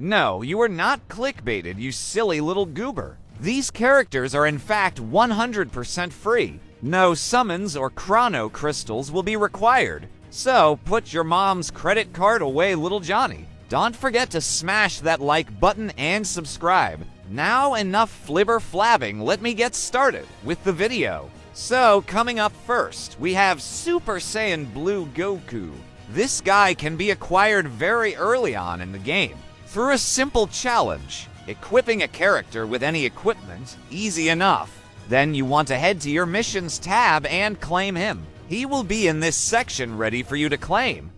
No, you are not clickbaited, you silly little goober. These characters are in fact 100% free. No summons or chrono crystals will be required. So, put your mom's credit card away, little Johnny. Don't forget to smash that like button and subscribe. Now enough flibber flabbing, let me get started with the video. So, coming up first, we have Super Saiyan Blue Goku. This guy can be acquired very early on in the game through a simple challenge. Equipping a character with any equipment, easy enough. Then you want to head to your missions tab and claim him. He will be in this section ready for you to claim.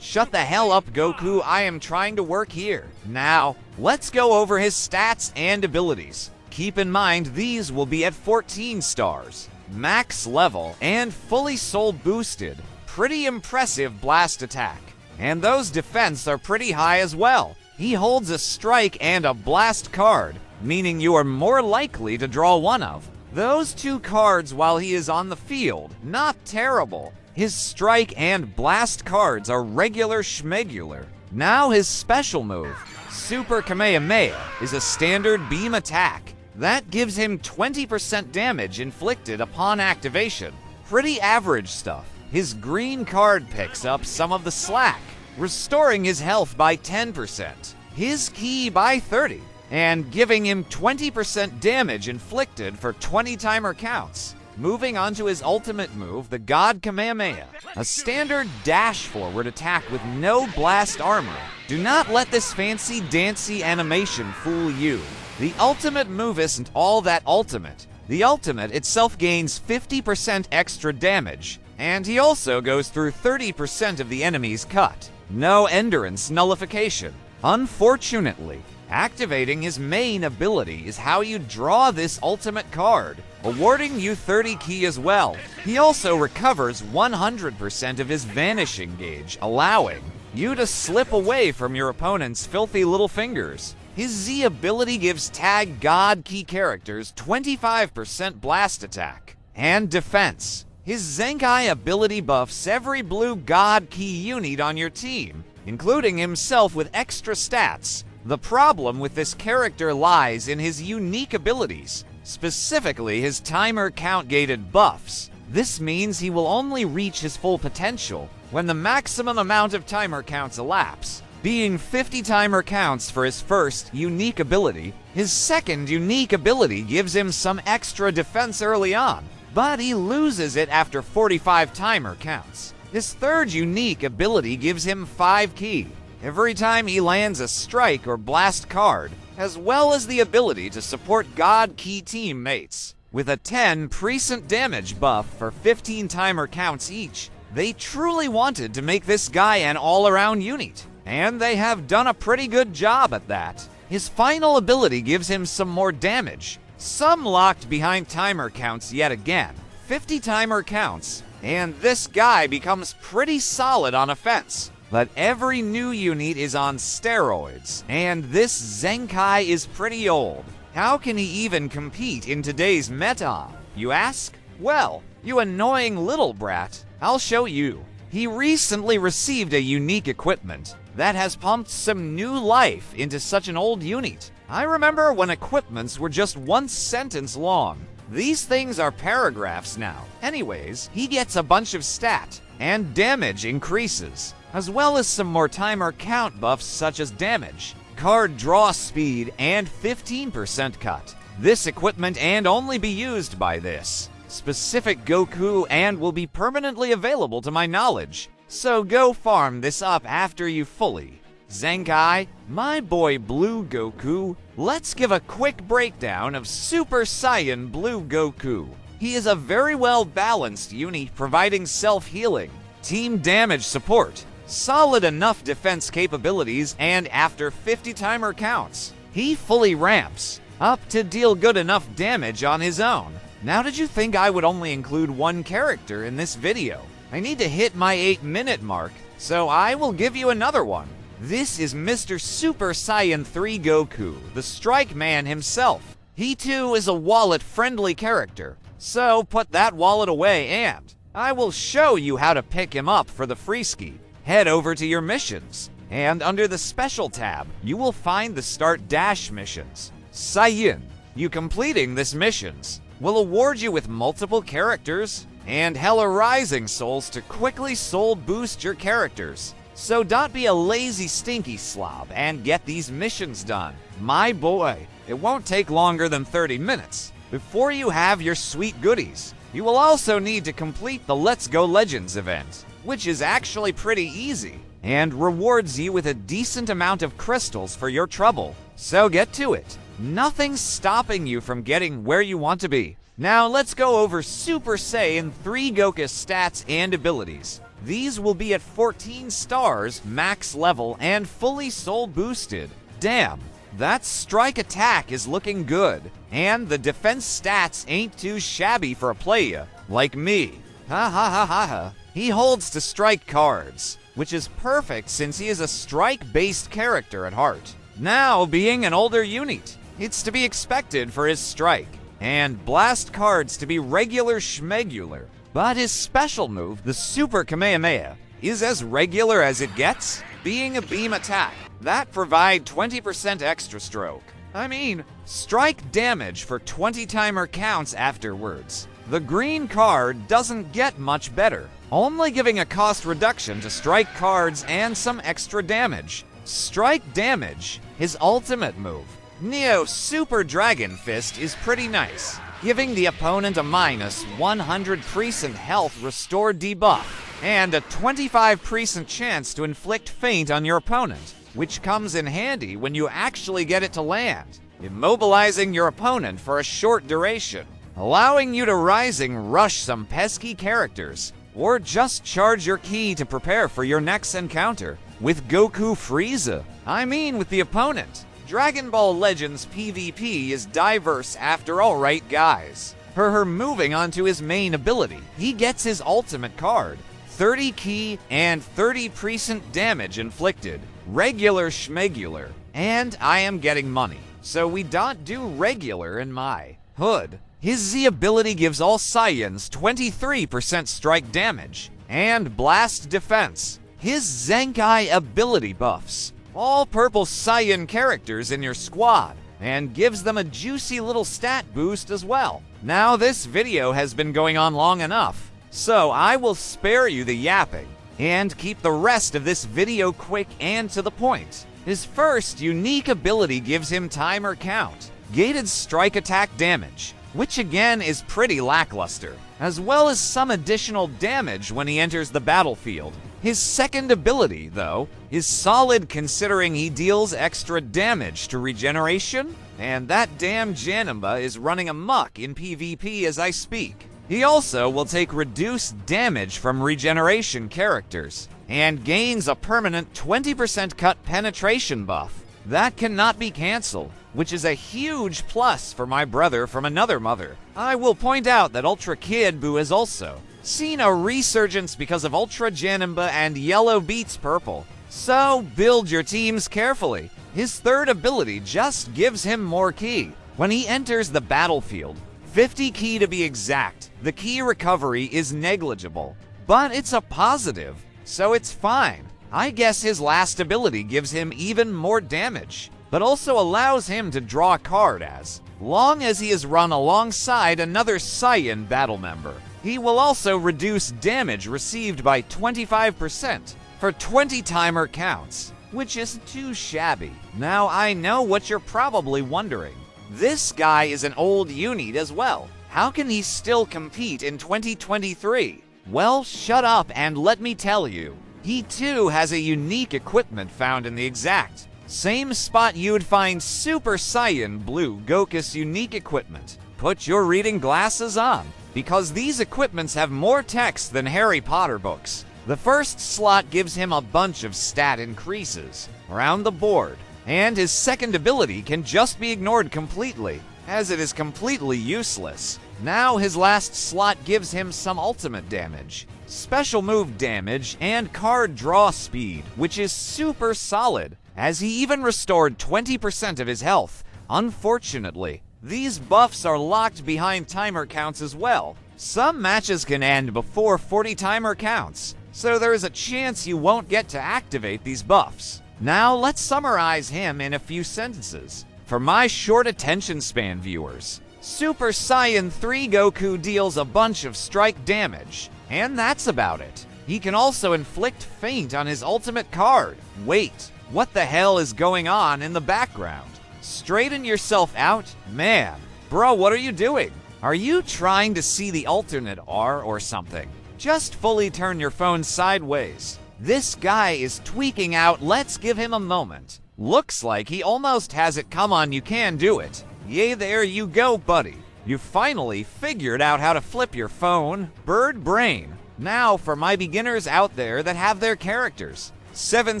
Shut the hell up, Goku, I am trying to work here. Now, let's go over his stats and abilities. Keep in mind, these will be at 14 stars, max level, and fully soul boosted. Pretty impressive blast attack. And those defense are pretty high as well. He holds a strike and a blast card, meaning you are more likely to draw one of those two cards while he is on the field. Not terrible. His strike and blast cards are regular schmegular. Now his special move, Super Kamehameha, is a standard beam attack. That gives him 20% damage inflicted upon activation. Pretty average stuff. His green card picks up some of the slack, restoring his health by 10%, his ki by 30%, and giving him 20% damage inflicted for 20 timer counts. Moving on to his ultimate move, the God Kamehameha, a standard dash forward attack with no blast armor. Do not let this fancy dancy animation fool you. The ultimate move isn't all that ultimate. The ultimate itself gains 50% extra damage, and he also goes through 30% of the enemy's cut. No endurance nullification. Unfortunately, activating his main ability is how you draw this ultimate card, awarding you 30 ki as well. He also recovers 100% of his vanishing gauge, allowing you to slip away from your opponent's filthy little fingers. His Z ability gives tag God Ki characters 25% blast attack and defense. His Zenkai ability buffs every blue God Ki unit on your team, including himself with extra stats. The problem with this character lies in his unique abilities, specifically his timer count gated buffs. This means he will only reach his full potential when the maximum amount of timer counts elapse, being 50 timer counts for his first unique ability. His second unique ability gives him some extra defense early on, but he loses it after 45 timer counts. His third unique ability gives him 5 ki every time he lands a strike or blast card, as well as the ability to support God Ki teammates. With a 10 present damage buff for 15 timer counts each, they truly wanted to make this guy an all-around unit, and they have done a pretty good job at that. His final ability gives him some more damage, some locked behind timer counts yet again, 50 timer counts, and this guy becomes pretty solid on offense. But every new unit is on steroids, and this Zenkai is pretty old. How can he even compete in today's meta, you ask? Well, you annoying little brat, I'll show you. He recently received a unique equipment that has pumped some new life into such an old unit. I remember when equipments were just one sentence long. These things are paragraphs now. Anyways, he gets a bunch of stat, and damage increases, as well as some more timer count buffs such as damage, card draw speed, and 15% cut. This equipment and only be used by this specific Goku and will be permanently available to my knowledge. So go farm this up after you fully Zenkai, my boy Blue Goku. Let's give a quick breakdown of Super Saiyan Blue Goku. He is a very well balanced unit providing self-healing, team damage support, solid enough defense capabilities, and after 50 timer counts, he fully ramps up to deal good enough damage on his own. Now, did you think I would only include one character in this video? I need to hit my 8-minute mark, so I will give you another one. This is Mr. Super Saiyan 3 Goku, the Strike Man himself. He too is a wallet-friendly character, so put that wallet away and I will show you how to pick him up for the free ski. Head over to your missions, and under the Special tab, you will find the Start Dash missions. Saiyan, you completing this missions will award you with multiple characters and Hella Rising Souls to quickly soul boost your characters. So don't be a lazy stinky slob and get these missions done. My boy, it won't take longer than 30 minutes before you have your sweet goodies. You will also need to complete the Let's Go Legends event, which is actually pretty easy and rewards you with a decent amount of crystals for your trouble. So get to it. Nothing's stopping you from getting where you want to be. Now let's go over Super Saiyan 3 Goku's stats and abilities. These will be at 14 stars, max level, and fully soul boosted. Damn, that strike attack is looking good, and the defense stats ain't too shabby for a playa like me. Ha ha ha ha ha. He holds to strike cards, which is perfect since he is a strike-based character at heart. Now, being an older unit, it's to be expected for his strike, and blast cards to be regular schmegular. But his special move, the Super Kamehameha, is as regular as it gets, being a beam attack that provide 20% extra stroke. I mean, strike damage for 20 timer counts afterwards. The green card doesn't get much better, only giving a cost reduction to strike cards and some extra damage. Strike damage, his ultimate move, Neo Super Dragon Fist, is pretty nice, giving the opponent a minus 100% health restore debuff, and a 25% chance to inflict feint on your opponent, which comes in handy when you actually get it to land, immobilizing your opponent for a short duration, allowing you to rising rush some pesky characters, or just charge your ki to prepare for your next encounter with Goku Frieza. I mean with the opponent. Dragon Ball Legends PvP is diverse after all, right guys. Moving on to his main ability, he gets his ultimate card, 30 ki and 30% damage inflicted, regular schmegular, and I am getting money, so we don't do regular in my hood. His Z ability gives all Saiyans 23% strike damage and blast defense. His Zenkai ability buffs all purple Saiyan characters in your squad and gives them a juicy little stat boost as well. Now this video has been going on long enough, so I will spare you the yapping and keep the rest of this video quick and to the point. His first unique ability gives him timer count, gated strike attack damage, which again is pretty lackluster, as well as some additional damage when he enters the battlefield. His second ability, though, is solid considering he deals extra damage to regeneration, and that damn Janemba is running amok in PvP as I speak. He also will take reduced damage from regeneration characters, and gains a permanent 20% cut penetration buff. That cannot be cancelled, which is a huge plus for my brother from another mother. I will point out that Ultra Kid Buu has also seen a resurgence because of Ultra Janemba and Yellow Beats Purple, so build your teams carefully. His third ability just gives him more ki. When he enters the battlefield, 50 ki to be exact, the ki recovery is negligible, but it's a positive, so it's fine. I guess his last ability gives him even more damage, but also allows him to draw a card as long as he is run alongside another Saiyan battle member. He will also reduce damage received by 25% for 20 timer counts, which isn't too shabby. Now I know what you're probably wondering. This guy is an old unit as well. How can he still compete in 2023? Well, shut up and let me tell you. He too has a unique equipment found in the exact same spot you'd find Super Saiyan Blue Goku's unique equipment. Put your reading glasses on, because these equipments have more text than Harry Potter books. The first slot gives him a bunch of stat increases around the board, and his second ability can just be ignored completely, as it is completely useless. Now his last slot gives him some ultimate damage, special move damage, and card draw speed, which is super solid, as he even restored 20% of his health. Unfortunately, These buffs are locked behind timer counts as well. Some matches can end before 40 timer counts, so there is a chance you won't get to activate these buffs. Now let's summarize him in a few sentences. For my short attention span viewers, Super Saiyan 3 Goku deals a bunch of strike damage, and that's about it. He can also inflict feint on his ultimate card. Wait, what the hell is going on in the background? Straighten yourself out? Man, bro, what are you doing? Are you trying to see the alternate R or something? Just fully turn your phone sideways. This guy is tweaking out, let's give him a moment. Looks like he almost has it. Come on, you can do it. Yay, there you go, buddy. You finally figured out how to flip your phone. Bird brain. Now for my beginners out there that have their characters 7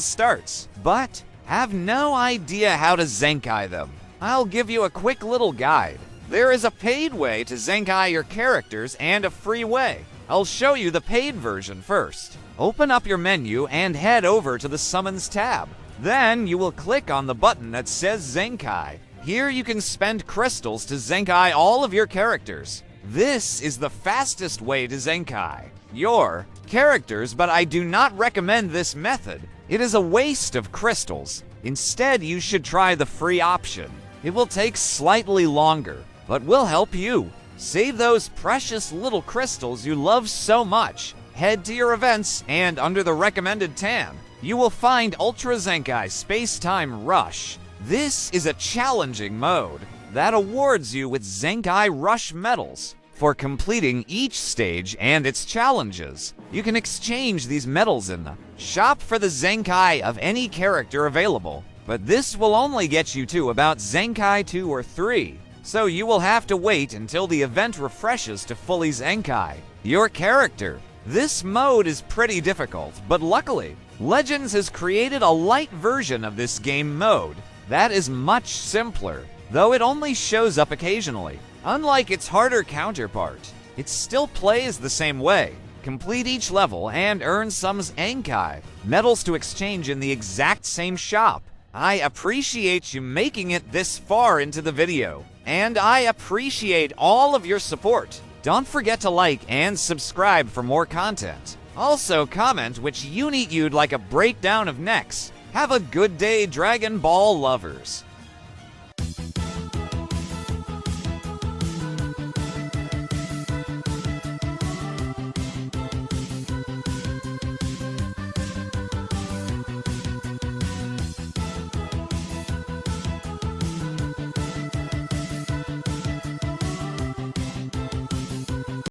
starts, but have no idea how to Zenkai them. I'll give you a quick little guide. There is a paid way to Zenkai your characters and a free way. I'll show you the paid version first. Open up your menu and head over to the Summons tab. Then you will click on the button that says Zenkai. Here you can spend crystals to Zenkai all of your characters. This is the fastest way to Zenkai your characters, but I do not recommend this method. It is a waste of crystals. Instead, you should try the free option. It will take slightly longer, but will help you. Save those precious little crystals you love so much. Head to your events, and under the recommended tab, you will find Ultra Zenkai Space-Time Rush. This is a challenging mode that awards you with Zenkai Rush medals for completing each stage and its challenges. You can exchange these medals in the shop for the Zenkai of any character available, but this will only get you to about Zenkai 2 or 3, so you will have to wait until the event refreshes to fully Zenkai your character. This mode is pretty difficult, but luckily, Legends has created a light version of this game mode that is much simpler, though it only shows up occasionally. Unlike its harder counterpart, it still plays the same way. Complete each level and earn some Zenkai medals to exchange in the exact same shop. I appreciate you making it this far into the video, and I appreciate all of your support. Don't forget to like and subscribe for more content. Also comment which unit you'd like a breakdown of next. Have a good day, Dragon Ball lovers.